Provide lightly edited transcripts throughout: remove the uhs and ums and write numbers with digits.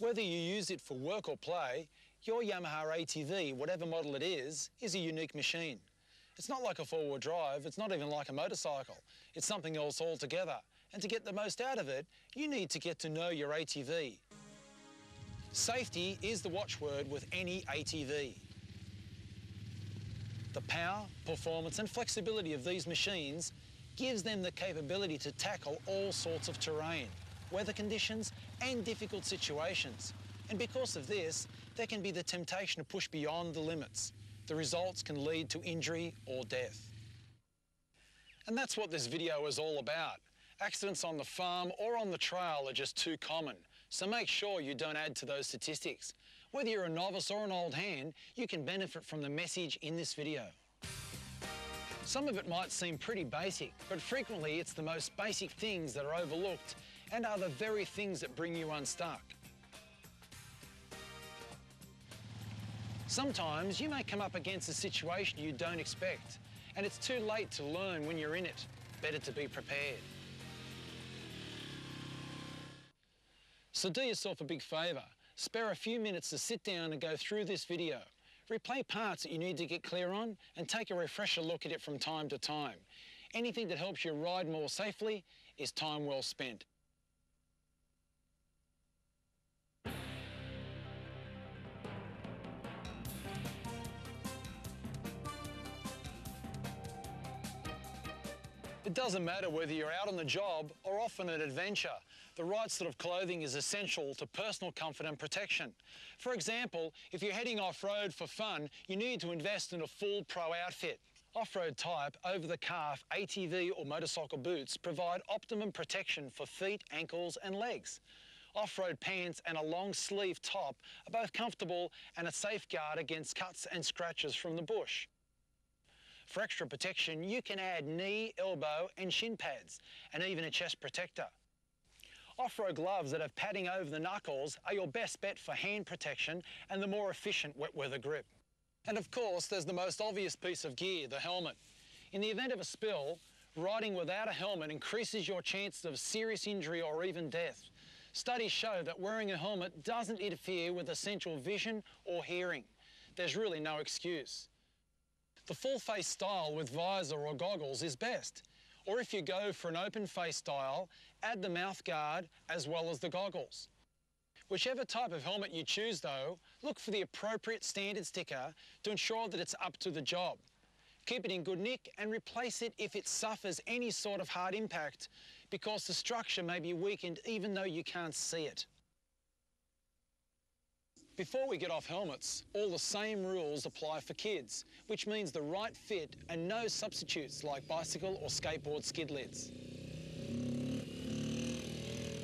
Whether you use it for work or play, your Yamaha ATV, whatever model it is a unique machine. It's not like a four-wheel drive, it's not even like a motorcycle. It's something else altogether. And to get the most out of it, you need to get to know your ATV. Safety is the watchword with any ATV. The power, performance and flexibility of these machines gives them the capability to tackle all sorts of terrain, weather conditions and difficult situations. And because of this, there can be the temptation to push beyond the limits. The results can lead to injury or death. And that's what this video is all about. Accidents on the farm or on the trail are just too common, so make sure you don't add to those statistics. Whether you're a novice or an old hand, you can benefit from the message in this video. Some of it might seem pretty basic, but frequently it's the most basic things that are overlooked and are the very things that bring you unstuck. Sometimes you may come up against a situation you don't expect, and it's too late to learn when you're in it. Better to be prepared. So do yourself a big favour. Spare a few minutes to sit down and go through this video. Replay parts that you need to get clear on and take a refresher look at it from time to time. Anything that helps you ride more safely is time well spent. It doesn't matter whether you're out on the job or off on an adventure. The right sort of clothing is essential to personal comfort and protection. For example, if you're heading off-road for fun, you need to invest in a full pro outfit. Off-road type, over-the-calf, ATV or motorcycle boots provide optimum protection for feet, ankles and legs. Off-road pants and a long sleeve top are both comfortable and a safeguard against cuts and scratches from the bush. For extra protection, you can add knee, elbow and shin pads, and even a chest protector. Off-road gloves that have padding over the knuckles are your best bet for hand protection and the more efficient wet weather grip. And of course, there's the most obvious piece of gear, the helmet. In the event of a spill, riding without a helmet increases your chances of serious injury or even death. Studies show that wearing a helmet doesn't interfere with essential vision or hearing. There's really no excuse. The full face style with visor or goggles is best. Or if you go for an open face style, add the mouth guard as well as the goggles. Whichever type of helmet you choose though, look for the appropriate standard sticker to ensure that it's up to the job. Keep it in good nick and replace it if it suffers any sort of hard impact, because the structure may be weakened even though you can't see it. Before we get off helmets, all the same rules apply for kids, which means the right fit and no substitutes like bicycle or skateboard skid lids.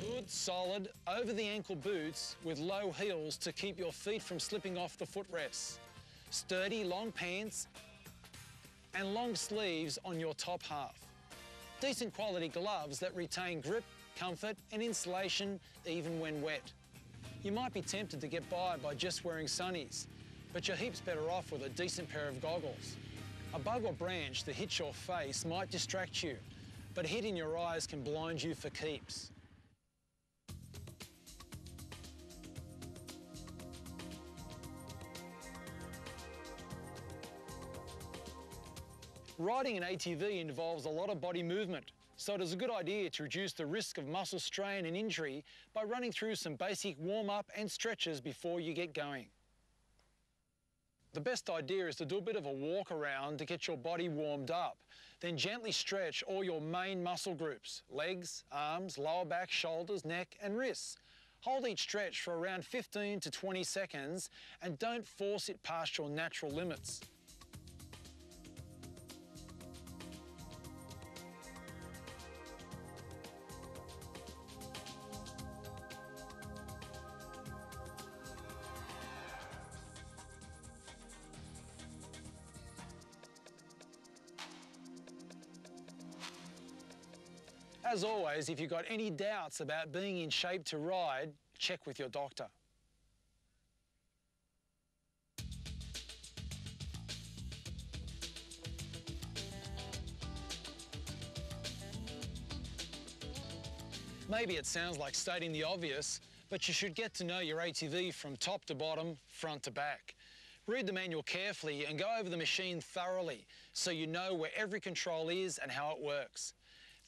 Good, solid, over-the-ankle boots with low heels to keep your feet from slipping off the footrests. Sturdy, long pants and long sleeves on your top half. Decent quality gloves that retain grip, comfort and insulation even when wet. You might be tempted to get by just wearing sunnies, but you're heaps better off with a decent pair of goggles. A bug or branch that hits your face might distract you, but hitting your eyes can blind you for keeps. Riding an ATV involves a lot of body movement, so it is a good idea to reduce the risk of muscle strain and injury by running through some basic warm-up and stretches before you get going. The best idea is to do a bit of a walk around to get your body warmed up, then gently stretch all your main muscle groups: legs, arms, lower back, shoulders, neck and wrists. Hold each stretch for around 15 to 20 seconds and don't force it past your natural limits. As always, if you've got any doubts about being in shape to ride, check with your doctor. Maybe it sounds like stating the obvious, but you should get to know your ATV from top to bottom, front to back. Read the manual carefully and go over the machine thoroughly so you know where every control is and how it works.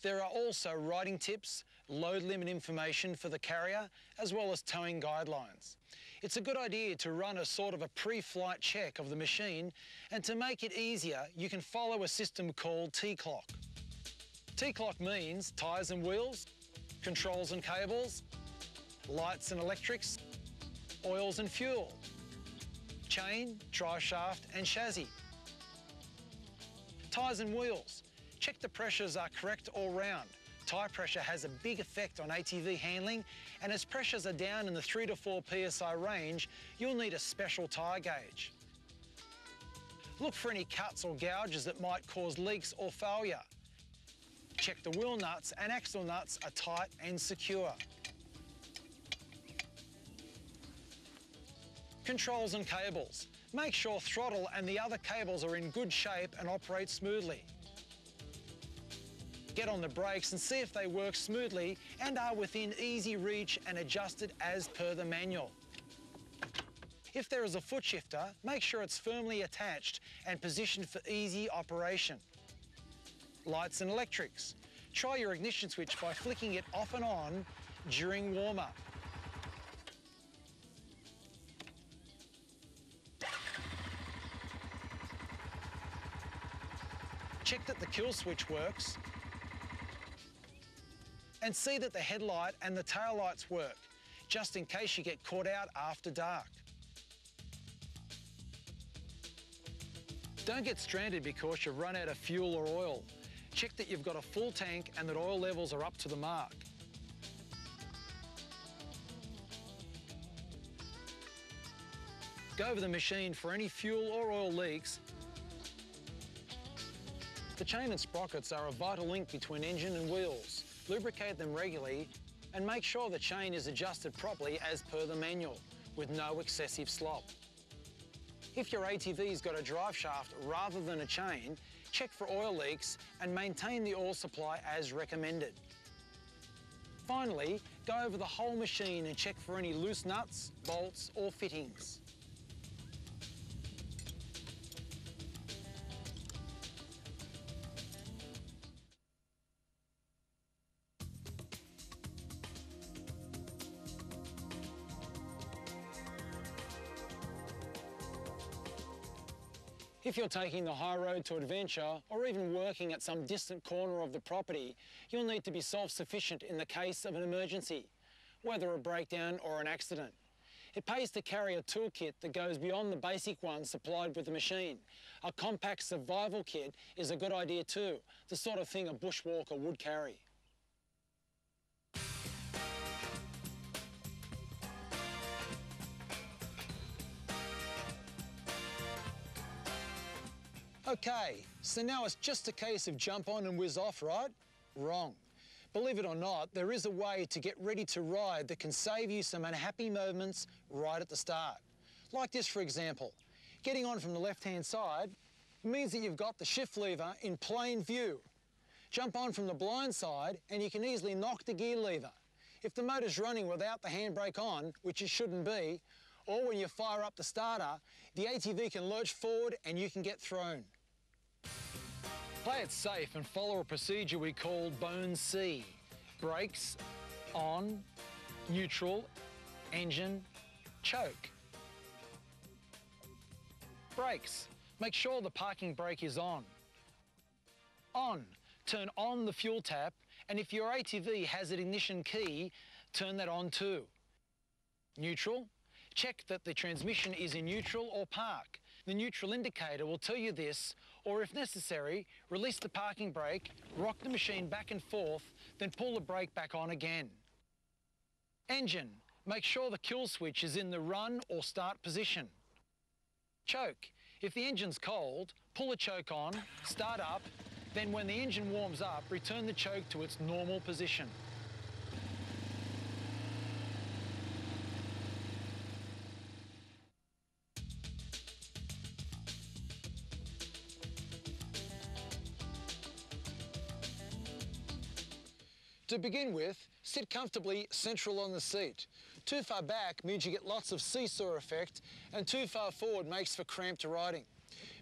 There are also riding tips, load limit information for the carrier, as well as towing guidelines. It's a good idea to run a sort of a pre-flight check of the machine, and to make it easier, you can follow a system called T-clock. T-clock means tyres and wheels, controls and cables, lights and electrics, oils and fuel, chain, drive shaft and chassis. Tyres and wheels. Check the pressures are correct all round. Tyre pressure has a big effect on ATV handling, and as pressures are down in the 3 to 4 psi range, you'll need a special tyre gauge. Look for any cuts or gouges that might cause leaks or failure. Check the wheel nuts and axle nuts are tight and secure. Controls and cables. Make sure throttle and the other cables are in good shape and operate smoothly. Get on the brakes and see if they work smoothly and are within easy reach and adjusted as per the manual. If there is a foot shifter, make sure it's firmly attached and positioned for easy operation. Lights and electrics. Try your ignition switch by flicking it off and on during warm-up. Check that the kill switch works and see that the headlight and the tail lights work, just in case you get caught out after dark. Don't get stranded because you've run out of fuel or oil. Check that you've got a full tank and that oil levels are up to the mark. Go over the machine for any fuel or oil leaks. The chain and sprockets are a vital link between engine and wheels. Lubricate them regularly and make sure the chain is adjusted properly as per the manual, with no excessive slop. If your ATV's got a drive shaft rather than a chain, check for oil leaks and maintain the oil supply as recommended. Finally, go over the whole machine and check for any loose nuts, bolts or fittings. If you're taking the high road to adventure or even working at some distant corner of the property, you'll need to be self-sufficient in the case of an emergency, whether a breakdown or an accident. It pays to carry a toolkit that goes beyond the basic one supplied with the machine. A compact survival kit is a good idea too, the sort of thing a bushwalker would carry. Okay, so now it's just a case of jump on and whiz off, right? Wrong. Believe it or not, there is a way to get ready to ride that can save you some unhappy moments right at the start. Like this, for example. Getting on from the left-hand side means that you've got the shift lever in plain view. Jump on from the blind side and you can easily knock the gear lever. If the motor's running without the handbrake on, which it shouldn't be, or when you fire up the starter, the ATV can lurch forward and you can get thrown. Play it safe and follow a procedure we call Bone C. Brakes, on, neutral, engine, choke. Brakes. Make sure the parking brake is on. On. Turn on the fuel tap, and if your ATV has an ignition key, turn that on too. Neutral. Check that the transmission is in neutral or park. The neutral indicator will tell you this, or if necessary, release the parking brake, rock the machine back and forth, then pull the brake back on again. Engine. Make sure the kill switch is in the run or start position. Choke. If the engine's cold, pull the choke on, start up, then when the engine warms up, return the choke to its normal position. To begin with, sit comfortably central on the seat. Too far back means you get lots of seesaw effect, and too far forward makes for cramped riding.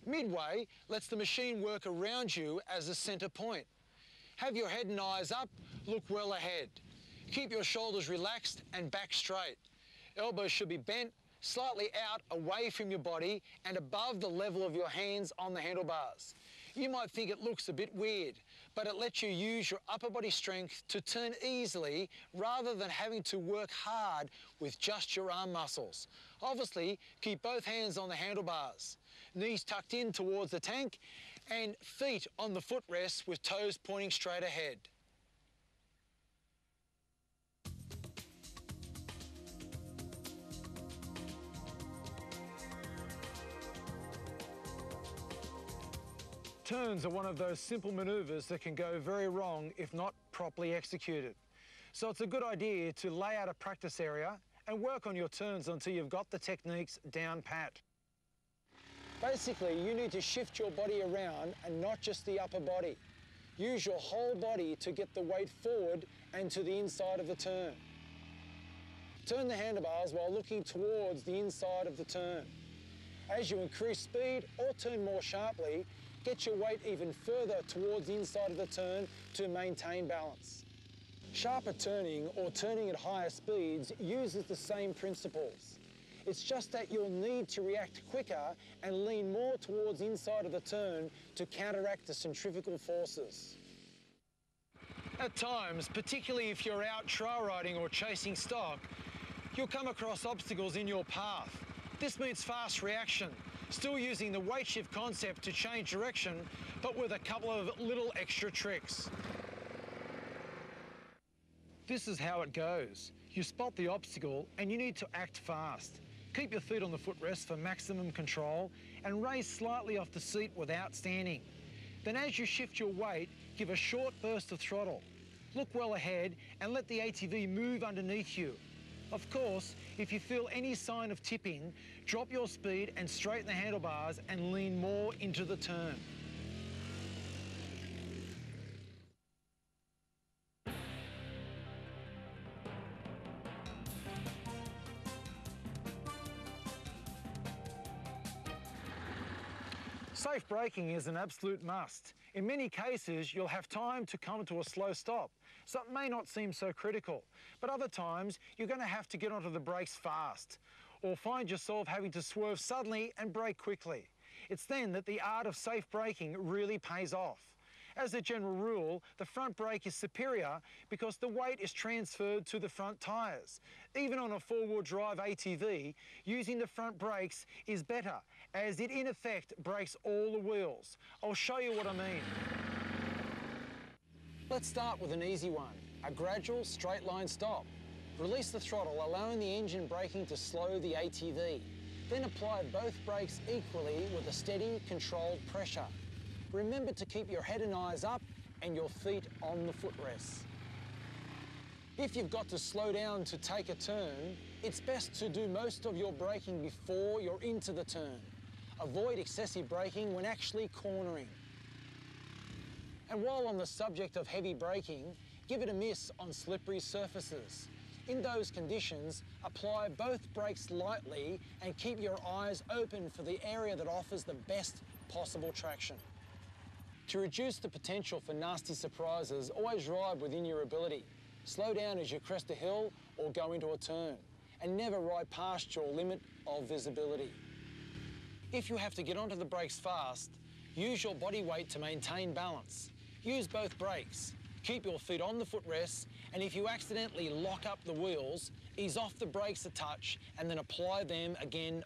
Midway lets the machine work around you as a centre point. Have your head and eyes up, look well ahead. Keep your shoulders relaxed and back straight. Elbows should be bent, slightly out away from your body and above the level of your hands on the handlebars. You might think it looks a bit weird, but it lets you use your upper body strength to turn easily rather than having to work hard with just your arm muscles. Obviously, keep both hands on the handlebars, knees tucked in towards the tank, and feet on the footrest with toes pointing straight ahead. Turns are one of those simple manoeuvres that can go very wrong if not properly executed. So it's a good idea to lay out a practice area and work on your turns until you've got the techniques down pat. Basically, you need to shift your body around and not just the upper body. Use your whole body to get the weight forward and to the inside of the turn. Turn the handlebars while looking towards the inside of the turn. As you increase speed or turn more sharply, get your weight even further towards the inside of the turn to maintain balance. Sharper turning or turning at higher speeds uses the same principles. It's just that you'll need to react quicker and lean more towards the inside of the turn to counteract the centrifugal forces. At times, particularly if you're out trail riding or chasing stock, you'll come across obstacles in your path. This means fast reaction, still using the weight shift concept to change direction, but with a couple of little extra tricks. This is how it goes. You spot the obstacle and you need to act fast. Keep your feet on the footrest for maximum control and raise slightly off the seat without standing. Then as you shift your weight, give a short burst of throttle. Look well ahead and let the ATV move underneath you. Of course, if you feel any sign of tipping, drop your speed and straighten the handlebars and lean more into the turn. Safe braking is an absolute must. In many cases, you'll have time to come to a slow stop, so it may not seem so critical. But other times, you're going to have to get onto the brakes fast, or find yourself having to swerve suddenly and brake quickly. It's then that the art of safe braking really pays off. As a general rule, the front brake is superior because the weight is transferred to the front tyres. Even on a four-wheel drive ATV, using the front brakes is better, as it in effect brakes all the wheels. I'll show you what I mean. Let's start with an easy one, a gradual straight line stop. Release the throttle, allowing the engine braking to slow the ATV. Then apply both brakes equally with a steady, controlled pressure. Remember to keep your head and eyes up and your feet on the footrests. If you've got to slow down to take a turn, it's best to do most of your braking before you're into the turn. Avoid excessive braking when actually cornering. And while on the subject of heavy braking, give it a miss on slippery surfaces. In those conditions, apply both brakes lightly and keep your eyes open for the area that offers the best possible traction. To reduce the potential for nasty surprises, always ride within your ability. Slow down as you crest a hill or go into a turn, and never ride past your limit of visibility. If you have to get onto the brakes fast, use your body weight to maintain balance. Use both brakes. Keep your feet on the footrests, and if you accidentally lock up the wheels, ease off the brakes a touch and then apply them again